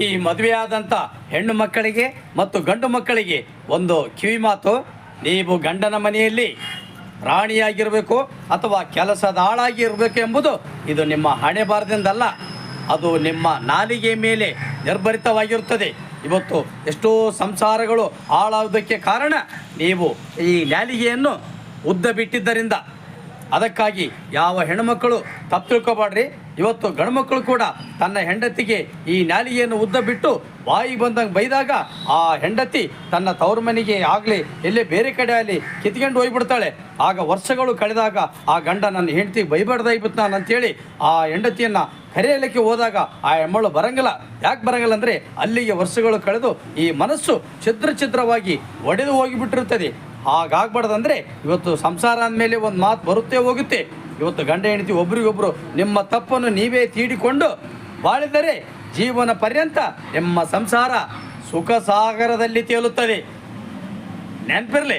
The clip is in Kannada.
ಈ ಮದುವೆಯಾದಂಥ ಹೆಣ್ಣು ಮಕ್ಕಳಿಗೆ ಮತ್ತು ಗಂಡು ಮಕ್ಕಳಿಗೆ ಒಂದು ಕಿವಿ ಮಾತು: ನೀವು ಗಂಡನ ಮನೆಯಲ್ಲಿ ರಾಣಿಯಾಗಿರಬೇಕು ಅಥವಾ ಕೆಲಸದ ಆಳಾಗಿ ಇರಬೇಕು ಎಂಬುದು ಇದು ನಿಮ್ಮ ಹಣೆ ಬಾರದಿಂದಲ್ಲ, ಅದು ನಿಮ್ಮ ನಾಲಿಗೆ ಮೇಲೆ ನಿರ್ಭರಿತವಾಗಿರುತ್ತದೆ. ಇವತ್ತು ಎಷ್ಟೋ ಸಂಸಾರಗಳು ಹಾಳಾಗುವುದಕ್ಕೆ ಕಾರಣ ನೀವು ಈ ನಾಲಿಗೆಯನ್ನು ಉದ್ದ ಬಿಟ್ಟಿದ್ದರಿಂದ. ಅದಕ್ಕಾಗಿ ಯಾವ ಹೆಣ್ಣುಮಕ್ಕಳು ತಪ್ಪು ತಿಳ್ಕೊಬಾಡ್ರಿ. ಇವತ್ತು ಗಂಡುಮಕ್ಕಳು ಕೂಡ ತನ್ನ ಹೆಂಡತಿಗೆ ಈ ನಾಲಿಗೆಯನ್ನು ಉದ್ದ ಬಿಟ್ಟು ಬಾಯಿಗೆ ಬಂದಂಗೆ ಬೈದಾಗ ಆ ಹೆಂಡತಿ ತನ್ನ ತವರು ಮನೆಗೆ ಆಗಲಿ ಎಲ್ಲೇ ಬೇರೆ ಕಡೆ ಆಗಲಿ ಕಿತ್ಕೊಂಡು ಹೋಗ್ಬಿಡ್ತಾಳೆ. ಆಗ ವರ್ಷಗಳು ಕಳೆದಾಗ ಆ ಗಂಡ ನನ್ನ ಹೆಂಡತಿಗೆ ಬೈಬಾರ್ದಾಗಿಬಿಟ್ಟು ನಾನು ಅಂತೇಳಿ ಆ ಹೆಂಡತಿಯನ್ನು ಕರೆಯಲಿಕ್ಕೆ ಹೋದಾಗ ಆ ಹೆಣ್ಣು ಬರಂಗಿಲ್ಲ. ಯಾಕೆ ಬರಂಗಿಲ್ಲ ಅಂದರೆ ಅಲ್ಲಿಗೆ ವರ್ಷಗಳು ಕಳೆದು ಈ ಮನಸ್ಸು ಛಿದ್ರವಾಗಿ ಒಡೆದು ಹೋಗಿಬಿಟ್ಟಿರುತ್ತದೆ. ಹಾಗಾಗ್ಬಾರ್ದಂದರೆ ಇವತ್ತು ಸಂಸಾರ ಅಂದಮೇಲೆ ಒಂದು ಮಾತು ಬರುತ್ತೆ ಹೋಗುತ್ತೆ. ಇವತ್ತು ಗಂಡ ಹೆಂಡತಿ ಒಬ್ರಿಗೊಬ್ರು ನಿಮ್ಮ ತಪ್ಪನ್ನು ನೀವೇ ತೀಡಿಕೊಂಡು ಬಾಳಿದರೆ ಜೀವನ ಪರ್ಯಂತ ನಿಮ್ಮ ಸಂಸಾರ ಸುಖ ಸಾಗರದಲ್ಲಿ ತೇಲುತ್ತದೆ. ನೆನಪಿರಲಿ.